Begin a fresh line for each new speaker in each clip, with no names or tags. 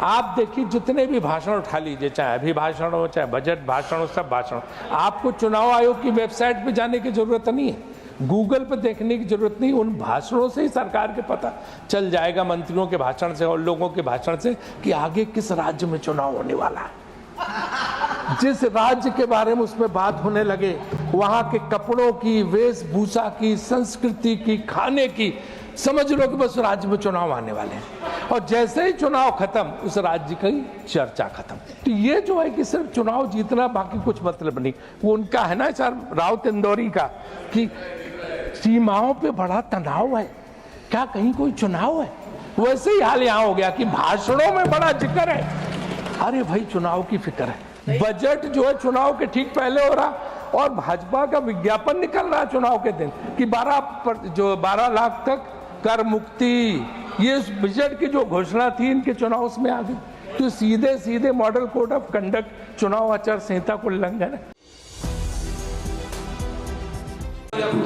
आप देखिए जितने भी भाषण उठा लीजिए, चाहे अभिभाषण हो, चाहे बजट भाषण हो, सब भाषण, आपको चुनाव आयोग की वेबसाइट पे जाने की जरूरत नहीं है, गूगल पे देखने की जरूरत नहीं। उन भाषणों से ही सरकार के पता चल जाएगा, मंत्रियों के भाषण से और लोगों के भाषण से, कि आगे किस राज्य में चुनाव होने वाला है। जिस राज्य के बारे में उसमें बात होने लगे, वहां के कपड़ों की, वेशभूषा की, संस्कृति की, खाने की, समझ लो कि बस राज्य में चुनाव आने वाले हैं। और जैसे ही चुनाव खत्म, उस राज्य की चर्चा खत्म। तो ये जो है कि सिर्फ चुनाव जीतना, बाकी कुछ मतलब नहीं। वो उनका है ना सर राउत इंदौरी का, कि सीमाओं पे बड़ा तनाव है, क्या कहीं कोई चुनाव है? वैसे ही हाल यहाँ हो गया कि भाषणों में बड़ा जिक्र है, अरे भाई चुनाव की फिक्र है। बजट जो है चुनाव के ठीक पहले हो रहा, और भाजपा का विज्ञापन निकल रहा है चुनाव के दिन कि 12 लाख तक कर मुक्ति, ये बजट की जो घोषणा थी इनके चुनाव में आ गई। तो सीधे सीधे मॉडल कोड ऑफ कंडक्ट, चुनाव आचार संहिता को उल्लंघन है।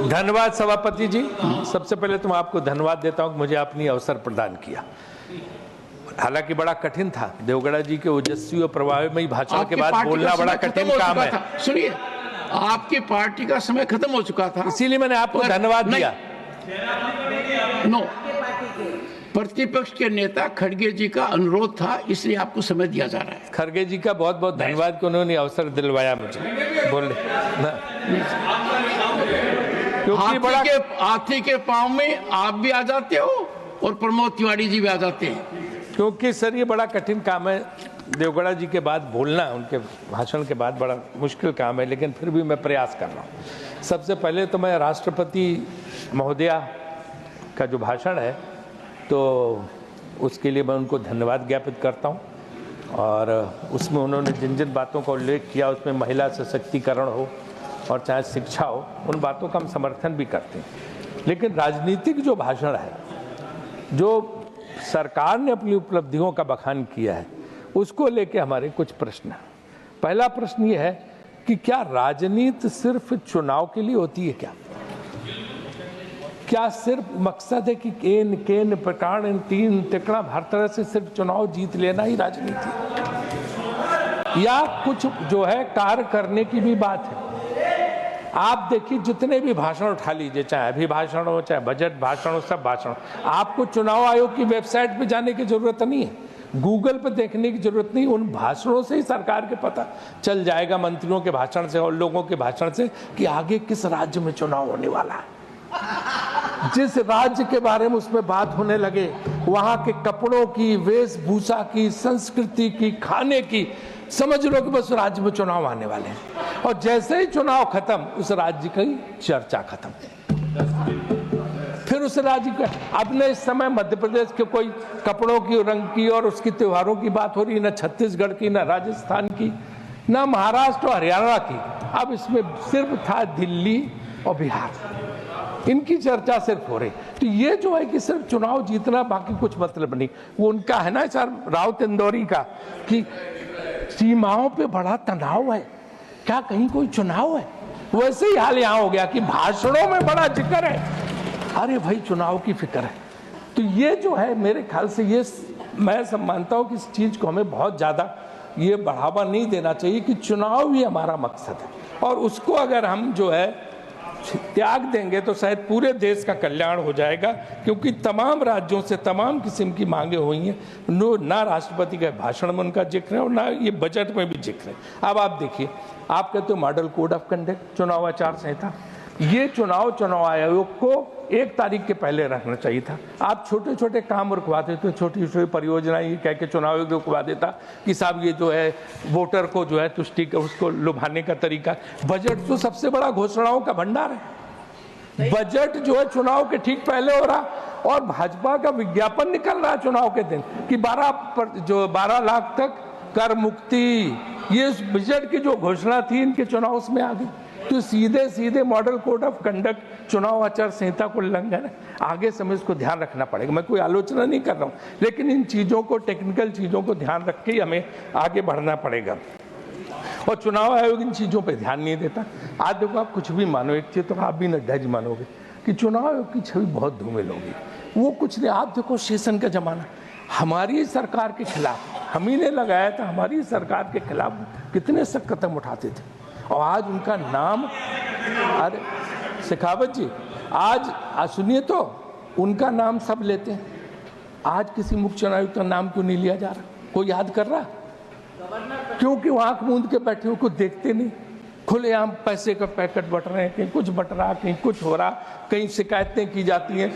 धन्यवाद सभापति जी। सबसे पहले तो मैं आपको धन्यवाद देता हूं कि मुझे आपने अवसर प्रदान किया। हालांकि बड़ा कठिन था, देवगढ़ा जी के ओजस्वी और प्रभावमयी भाषण के बाद बोलना बड़ा कठिन काम है।
सुनिए, आपकी पार्टी का समय खत्म हो चुका था,
इसीलिए मैंने आपको धन्यवाद दिया।
नो, प्रतिपक्ष के नेता खड़गे जी का अनुरोध था, इसलिए आपको समय दिया जा रहा है।
खड़गे जी का बहुत बहुत धन्यवाद कि उन्होंने अवसर दिलवाया मुझे बोलने। क्योंकि
हाथी के पांव में आप भी आ जाते हो और प्रमोद तिवारी जी भी आ जाते हैं।
क्योंकि सर ये बड़ा कठिन काम है, देवगढ़ा जी के बाद बोलना, उनके भाषण के बाद बड़ा मुश्किल काम है, लेकिन फिर भी मैं प्रयास कर रहा हूँ। सबसे पहले तो मैं राष्ट्रपति महोदया का जो भाषण है, तो उसके लिए मैं उनको धन्यवाद ज्ञापित करता हूँ। और उसमें उन्होंने जिन जिन बातों का उल्लेख किया, उसमें महिला सशक्तिकरण हो और चाहे शिक्षा हो, उन बातों का हम समर्थन भी करते हैं। लेकिन राजनीतिक जो भाषण है, जो सरकार ने अपनी उपलब्धियों का बखान किया है, उसको लेके हमारे कुछ प्रश्न हैं। पहला प्रश्न ये है कि क्या राजनीति सिर्फ चुनाव के लिए होती है? क्या सिर्फ मकसद है कि केन प्रकार इन तीन तिकड़ा हर तरह से सिर्फ चुनाव जीत लेना ही राजनीति है? या कुछ जो है कार्य करने की भी बात है? आप देखिए जितने भी भाषण उठा लीजिए, चाहे अभिभाषण हो, चाहे बजट भाषण हो, सब भाषण, आपको चुनाव आयोग की वेबसाइट पे जाने की जरूरत नहीं है, गूगल पे देखने की जरूरत नहीं। उन भाषणों से ही सरकार के पता चल जाएगा, मंत्रियों के भाषण से और लोगों के भाषण से, कि आगे किस राज्य में चुनाव होने वाला है। जिस राज्य के बारे में उसमें बात होने लगे, वहां के कपड़ों की, वेशभूषा की, संस्कृति की, खाने की, समझ लो कि बस राज्य में चुनाव आने वाले हैं। और जैसे ही चुनाव खत्म, उस राज्य की चर्चा खत्म। फिर उस राज्य का अपने इस समय मध्य प्रदेश के कोई कपड़ों की, रंग की और उसकी त्योहारों की बात हो रही, ना छत्तीसगढ़ की, ना राजस्थान की, ना महाराष्ट्र और हरियाणा की। अब इसमें सिर्फ था दिल्ली और बिहार, इनकी चर्चा सिर्फ हो रही। तो ये जो है कि सिर्फ चुनाव जीतना, बाकी कुछ मतलब नहीं। वो उनका है ना सर राउत इंदौरी का, कि सीमाओं पे बड़ा तनाव है, क्या कहीं कोई चुनाव है? वैसे ही हाल यहाँ हो गया कि भाषणों में बड़ा जिक्र है, अरे भाई चुनाव की फिक्र है। तो ये जो है मेरे ख्याल से, ये मैं सब मानता हूँ कि इस चीज को हमें बहुत ज्यादा ये बढ़ावा नहीं देना चाहिए कि चुनाव ही हमारा मकसद है, और उसको अगर हम जो है त्याग देंगे तो शायद पूरे देश का कल्याण हो जाएगा। क्योंकि तमाम राज्यों से तमाम किस्म की मांगे हुई हैं, ना राष्ट्रपति के भाषण में उनका जिक्र है और ना ये बजट में भी जिक्र है। अब आप देखिए, आप कहते हो मॉडल कोड ऑफ कंडक्ट, चुनाव आचार संहिता, ये चुनाव आयोग को 1 तारीख के पहले रखना चाहिए था। आप छोटे छोटे काम रुकवा देते, छोटी छोटी परियोजनाएं ये कह के चुनाव आयोग रुकवा देता कि साहब ये जो है वोटर को जो है तुष्टि उसको लुभाने का तरीका। बजट तो सबसे बड़ा घोषणाओं का भंडार है। बजट जो है चुनाव के ठीक पहले हो रहा, और भाजपा का विज्ञापन निकल रहा है चुनाव के दिन कि 12 लाख तक कर मुक्ति, ये बजट की जो घोषणा थी इनके चुनाव में आ गई। तो सीधे सीधे मॉडल कोड ऑफ कंडक्ट, चुनाव आचार संहिता को उल्लंघन है। आगे समय इसको ध्यान रखना पड़ेगा। मैं कोई आलोचना नहीं कर रहा हूँ, लेकिन इन चीजों को, टेक्निकल चीजों को ध्यान रख के ही हमें आगे बढ़ना पड़ेगा। और चुनाव आयोग इन चीजों पे ध्यान नहीं देता। आज देखो, आप कुछ भी मानो, एक चीज तो आप भी नड्डा जी मानोगे कि चुनाव आयोग की छवि बहुत धूमिल होगी। वो कुछ नहीं, आप देखो सेशन का जमाना, हमारी सरकार के खिलाफ हम ही ने लगाया था, हमारी सरकार के खिलाफ कितने सख्त कदम उठाते थे। और आज उनका नाम, अरे शेखावत जी, आज सुनिए तो, उनका नाम सब लेते हैं। आज किसी मुख्य चुनाव आयुक्त का नाम क्यों नहीं लिया जा रहा? कोई याद कर रहा? क्योंकि वो आंख मूंद के बैठे हो, कुछ देखते नहीं। खुलेआम पैसे का पैकेट बट रहे हैं, कहीं कुछ बट रहा, कहीं कुछ हो रहा, कहीं शिकायतें की जाती हैं,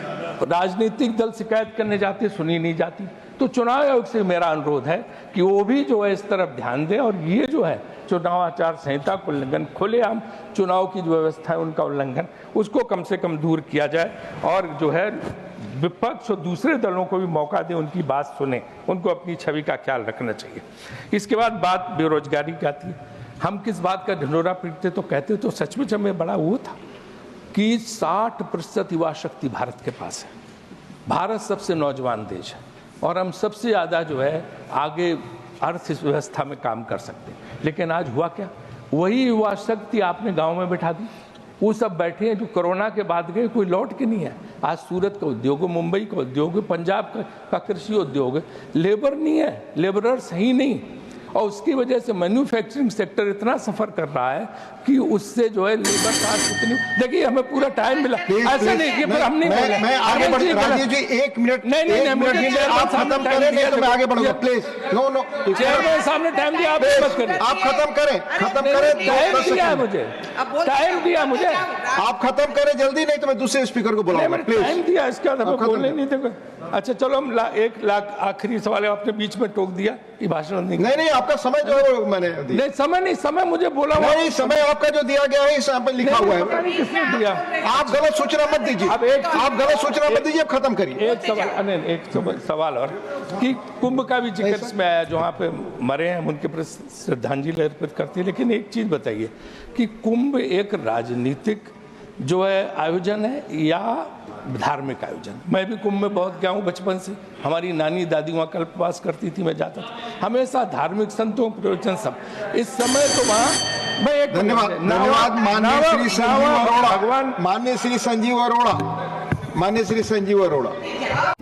राजनीतिक दल शिकायत करने जाते, सुनी नहीं जाती। तो चुनाव आयोग से मेरा अनुरोध है कि वो भी जो है इस तरफ ध्यान दें, और ये जो है चुनाव आचार संहिता का उल्लंघन, खुलेआम चुनाव की जो व्यवस्था है उनका उल्लंघन, उसको कम से कम दूर किया जाए। और जो है विपक्ष और दूसरे दलों को भी मौका दें, उनकी बात सुने, उनको अपनी छवि का ख्याल रखना चाहिए। इसके बाद बात बेरोजगारी की आती है। हम किस बात का ढिंढोरा पीटते तो कहते तो सचमुच हमें बड़ा वो था कि 60% युवा शक्ति भारत के पास है। भारत सबसे नौजवान देश है और हम सबसे ज़्यादा जो है आगे अर्थव्यवस्था में काम कर सकते हैं। लेकिन आज हुआ क्या? वही युवा शक्ति आपने गांव में बैठा दी। वो सब बैठे हैं जो कोरोना के बाद गए, कोई लौट के नहीं है। आज सूरत का उद्योग, मुंबई का उद्योग, पंजाब का कृषि उद्योग, लेबर नहीं है, लेबरर्स ही नहीं। और उसकी वजह से मैन्युफैक्चरिंग सेक्टर इतना सफर कर रहा है कि उससे जो है लेबर कास्ट इतनी, देखिए हमें पूरा टाइम मिला, ऐसा नहीं कि फिर हम नहीं बोले।
मैं आगे बढ़, राजीव जी एक मिनट, आप खत्म करें तो मैं आगे बढ़ूंगा, प्लीज। नो नो,
चेयरमैन सामने टाइम दिया, आप मत करें।
आप खत्म करें
टाइम दिया मुझे, टाइम दिया मुझे,
आप खत्म करें जल्दी, नहीं तो मैं दूसरे स्पीकर को बुलाऊंगा, प्लीज।
टाइम दिया, इसके बाद हमें बोलने नहीं देगा। अच्छा चलो, हम एक लाख आखिरी सवाल आपने बीच में टोक दिया कि भाषण
नहीं, आपका समय जो मैंने
नहीं, समय नहीं, समय मुझे बोला
नहीं, समय आपका जो दिया गया है इस यहाँ पर लिखा हुआ है।
किसने दिया?
आप गलत सूचना मत दीजिए, आप गलत सूचना मत दीजिए, आप खत्म करिए।
एक सवाल और कि कुंभ का भी जिक्र इसमें आया, जहाँ पे मरे हैं उनके प्रति श्रद्धांजलि अर्पित करती है। लेकिन एक चीज बताइए कि कुंभ एक राजनीतिक जो है आयोजन है या धार्मिक आयोजन? मैं भी कुंभ में बहुत गया हूँ बचपन से, हमारी नानी दादी वहाँ कल्पवास करती थी, मैं जाता था हमेशा। धार्मिक संतों प्रवचन सब, इस समय तो वहाँ मैं एक
धन्यवाद माननीय श्री संजीव अरोड़ा,
भगवान,
माननीय श्री संजीव अरोड़ा।